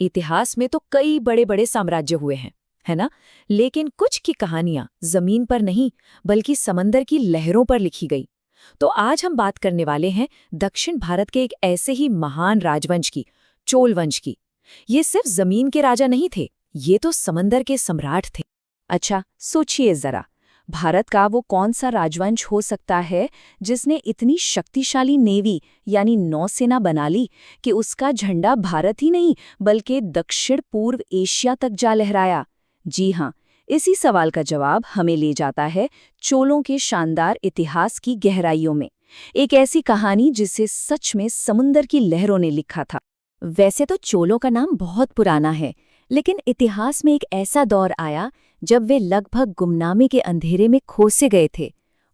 इतिहास में तो कई बड़े बड़े साम्राज्य हुए हैं, है ना? लेकिन कुछ की कहानियां जमीन पर नहीं, बल्कि समंदर की लहरों पर लिखी गई। तो आज हम बात करने वाले हैं दक्षिण भारत के एक ऐसे ही महान राजवंश की, चोल वंश की। ये सिर्फ जमीन के राजा नहीं थे, ये तो समंदर के सम्राट थे। अच्छा, सोचिए जरा, भारत का वो कौन सा राजवंश हो सकता है जिसने इतनी शक्तिशाली नेवी यानी नौसेना बना ली कि उसका झंडा भारत ही नहीं बल्कि दक्षिण पूर्व एशिया तक जा लहराया? जी हाँ, इसी सवाल का जवाब हमें ले जाता है चोलों के शानदार इतिहास की गहराइयों में। एक ऐसी कहानी जिसे सच में समुंदर की लहरों ने लिखा था। वैसे तो चोलों का नाम बहुत पुराना है, लेकिन इतिहास में एक ऐसा दौर आया जब वे लगभग गुमनामी के अंधेरे में खो से गए थे,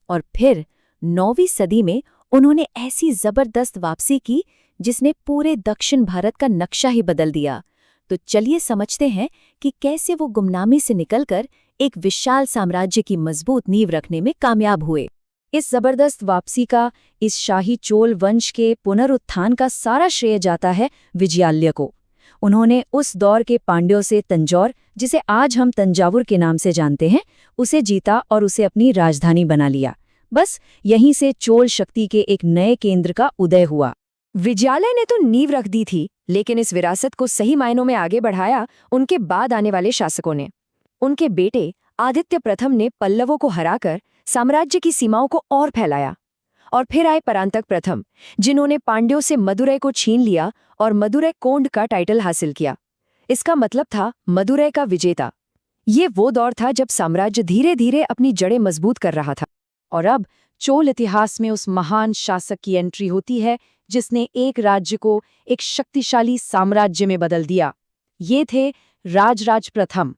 और फिर 9वीं सदी में उन्होंने ऐसी जबरदस्त वापसी की जिसने पूरे दक्षिण भारत का नक्शा ही बदल दिया। तो चलिए समझते हैं कि कैसे वो गुमनामी से निकलकर एक विशाल साम्राज्य की मजबूत नींव रखने में कामयाब हुए। इस जबरदस्त वापसी का, इस शाही चोल वंश के पुनरुत्थान का सारा श्रेय जाता है विजयालय को। उन्होंने उस दौर के पांड्यों से तंजौर, जिसे आज हम तंजावुर के नाम से जानते हैं, उसे जीता और उसे अपनी राजधानी बना लिया। बस यहीं से चोल शक्ति के एक नए केंद्र का उदय हुआ। विजयालय ने तो नींव रख दी थी, लेकिन इस विरासत को सही मायनों में आगे बढ़ाया उनके बाद आने वाले शासकों ने। उनके बेटे आदित्य प्रथम ने पल्लवों को हराकर साम्राज्य की सीमाओं को और फैलाया। और फिर आए परांतक प्रथम, जिन्होंने पांड्यों से मदुरै को छीन लिया और मदुरै कोंड का टाइटल हासिल किया। इसका मतलब था मदुरै का विजेता। ये वो दौर था जब साम्राज्य धीरे धीरे अपनी जड़ें मजबूत कर रहा था। और अब चोल इतिहास में उस महान शासक की एंट्री होती है जिसने एक राज्य को एक शक्तिशाली साम्राज्य में बदल दिया। ये थे राजराज प्रथम।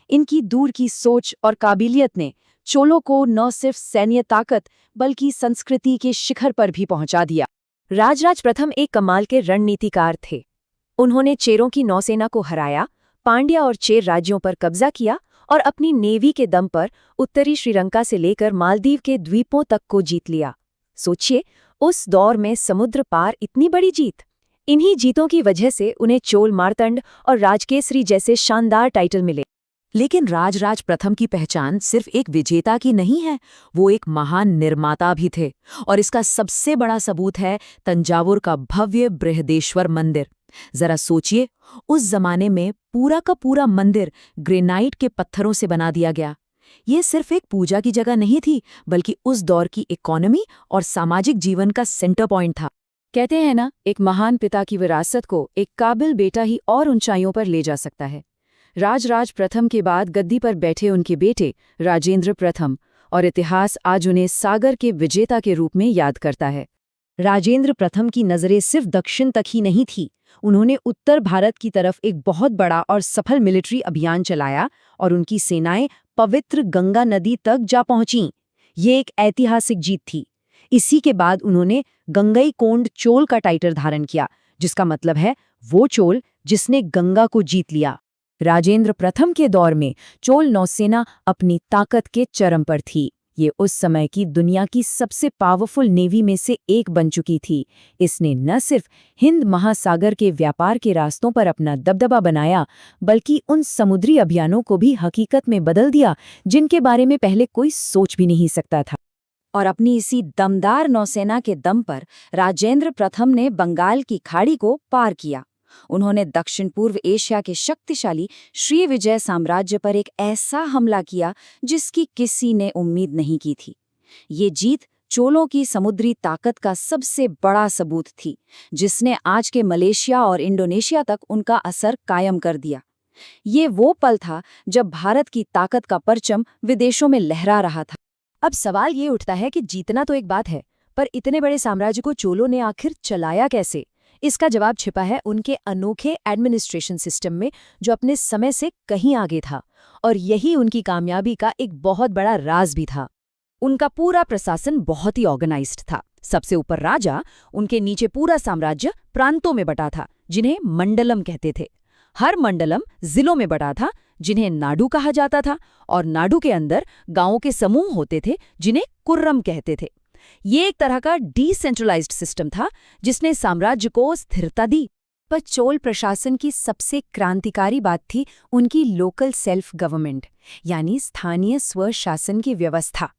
इनकी दूर की सोच और काबिलियत ने चोलों को न सिर्फ सैन्य ताकत बल्कि संस्कृति के शिखर पर भी पहुंचा दिया। राजराज प्रथम एक कमाल के रणनीतिकार थे। उन्होंने चेरों की नौसेना को हराया, पांड्या और चेर राज्यों पर कब्जा किया और अपनी नेवी के दम पर उत्तरी श्रीलंका से लेकर मालदीव के द्वीपों तक को जीत लिया। सोचिए, उस दौर में समुद्र पार इतनी बड़ी जीत। इन्हीं जीतों की वजह से उन्हें चोल मार्तंड और राजकेसरी जैसे शानदार टाइटल मिले। लेकिन राजराज प्रथम की पहचान सिर्फ एक विजेता की नहीं है, वो एक महान निर्माता भी थे। और इसका सबसे बड़ा सबूत है तंजावुर का भव्य बृहदेश्वर मंदिर। जरा सोचिए, उस जमाने में पूरा का पूरा मंदिर ग्रेनाइट के पत्थरों से बना दिया गया। ये सिर्फ एक पूजा की जगह नहीं थी, बल्कि उस दौर की इकोनॉमी और सामाजिक जीवन का सेंटर पॉइंट था। कहते हैं ना, एक महान पिता की विरासत को एक काबिल बेटा ही और ऊंचाइयों पर ले जा सकता है। राजराज प्रथम के बाद गद्दी पर बैठे उनके बेटे राजेंद्र प्रथम, और इतिहास आज उन्हें सागर के विजेता के रूप में याद करता है। राजेंद्र प्रथम की नज़रें सिर्फ दक्षिण तक ही नहीं थी। उन्होंने उत्तर भारत की तरफ एक बहुत बड़ा और सफल मिलिट्री अभियान चलाया और उनकी सेनाएं पवित्र गंगा नदी तक जा पहुंचीं। ये एक ऐतिहासिक जीत थी। इसी के बाद उन्होंने गंगईकोंड चोल का टाइटल धारण किया, जिसका मतलब है वो चोल जिसने गंगा को जीत लिया। राजेंद्र प्रथम के दौर में चोल नौसेना अपनी ताकत के चरम पर थी। ये उस समय की दुनिया की सबसे पावरफुल नेवी में से एक बन चुकी थी। इसने न सिर्फ हिंद महासागर के व्यापार के रास्तों पर अपना दबदबा बनाया, बल्कि उन समुद्री अभियानों को भी हकीकत में बदल दिया जिनके बारे में पहले कोई सोच भी नहीं सकता था। और अपनी इसी दमदार नौसेना के दम पर राजेंद्र प्रथम ने बंगाल की खाड़ी को पार किया। उन्होंने दक्षिण पूर्व एशिया के शक्तिशाली श्रीविजय साम्राज्य पर एक ऐसा हमला किया जिसकी किसी ने उम्मीद नहीं की थी। ये जीत चोलों की समुद्री ताकत का सबसे बड़ा सबूत थी, जिसने आज के मलेशिया और इंडोनेशिया तक उनका असर कायम कर दिया। ये वो पल था जब भारत की ताकत का परचम विदेशों में लहरा रहा था। अब सवाल ये उठता है कि जीतना तो एक बात है, पर इतने बड़े साम्राज्य को चोलों ने आखिर चलाया कैसे? इसका जवाब छिपा है उनके अनोखे एडमिनिस्ट्रेशन सिस्टम में, जो अपने समय से कहीं आगे था। और यही उनकी कामयाबी का एक बहुत बड़ा राज भी था। उनका पूरा प्रशासन बहुत ही ऑर्गेनाइज्ड था। सबसे ऊपर राजा, उनके नीचे पूरा साम्राज्य प्रांतों में बटा था, जिन्हें मंडलम कहते थे। हर मंडलम जिलों में बटा था, जिन्हें नाडु कहा जाता था, और नाडु के अंदर गांवों के समूह होते थे, जिन्हें कुर्रम कहते थे। ये एक तरह का डिसेंट्रलाइज्ड सिस्टम था जिसने साम्राज्य को स्थिरता दी। पर चोल प्रशासन की सबसे क्रांतिकारी बात थी उनकी लोकल सेल्फ गवर्नमेंट, यानी स्थानीय स्वशासन की व्यवस्था।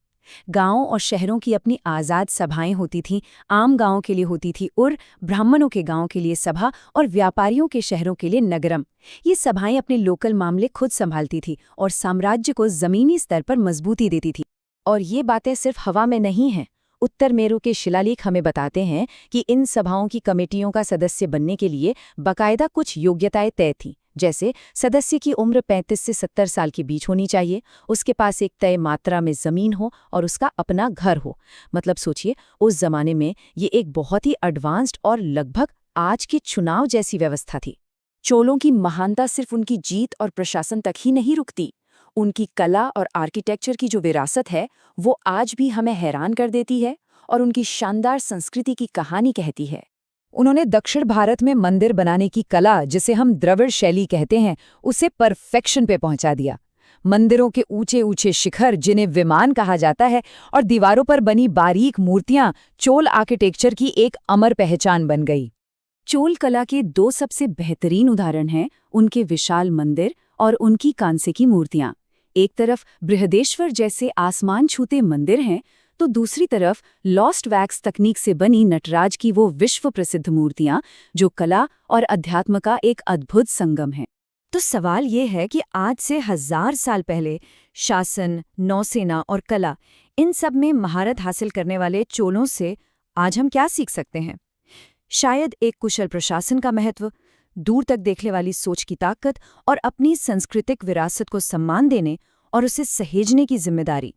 गांवों और शहरों की अपनी आज़ाद सभाएं होती थीं, आम गांवों के लिए होती थी उर, ब्राह्मणों के गांवों के लिए सभा और व्यापारियों के शहरों के लिए नगरम। ये सभाएं अपने लोकल मामले खुद संभालती थी और साम्राज्य को ज़मीनी स्तर पर मजबूती देती थी। और ये बातें सिर्फ हवा में नहीं हैं। उत्तर मेरू के शिलालेख हमें बताते हैं कि इन सभाओं की कमेटियों का सदस्य बनने के लिए बाकायदा कुछ योग्यताएं तय थीं। जैसे सदस्य की उम्र 35 से 70 साल के बीच होनी चाहिए, उसके पास एक तय मात्रा में ज़मीन हो और उसका अपना घर हो। मतलब सोचिए, उस जमाने में ये एक बहुत ही एडवांस्ड और लगभग आज के चुनाव जैसी व्यवस्था थी। चोलों की महानता सिर्फ उनकी जीत और प्रशासन तक ही नहीं रुकती। उनकी कला और आर्किटेक्चर की जो विरासत है वो आज भी हमें हैरान कर देती है और उनकी शानदार संस्कृति की कहानी कहती है। उन्होंने दक्षिण भारत में मंदिर बनाने की कला, जिसे हम द्रविड़ शैली कहते हैं, उसे परफेक्शन पे पहुंचा दिया। मंदिरों के ऊंचे ऊंचे शिखर, जिन्हें विमान कहा जाता है, और दीवारों पर बनी बारीक मूर्तियां चोल आर्किटेक्चर की एक अमर पहचान बन गई। चोल कला के दो सबसे बेहतरीन उदाहरण हैं उनके विशाल मंदिर और उनकी कांसे की मूर्तियां। एक तरफ बृहदेश्वर जैसे आसमान छूते मंदिर हैं, तो दूसरी तरफ लॉस्ट वैक्स तकनीक से बनी नटराज की वो विश्व प्रसिद्ध मूर्तियां, जो कला और अध्यात्म का एक अद्भुत संगम है। तो सवाल ये है कि आज से 1000 साल पहले शासन, नौसेना और कला, इन सब में महारत हासिल करने वाले चोलों से आज हम क्या सीख सकते हैं? शायद एक कुशल प्रशासन का महत्व, दूर तक देखने वाली सोच की ताकत और अपनी सांस्कृतिक विरासत को सम्मान देने और उसे सहेजने की जिम्मेदारी।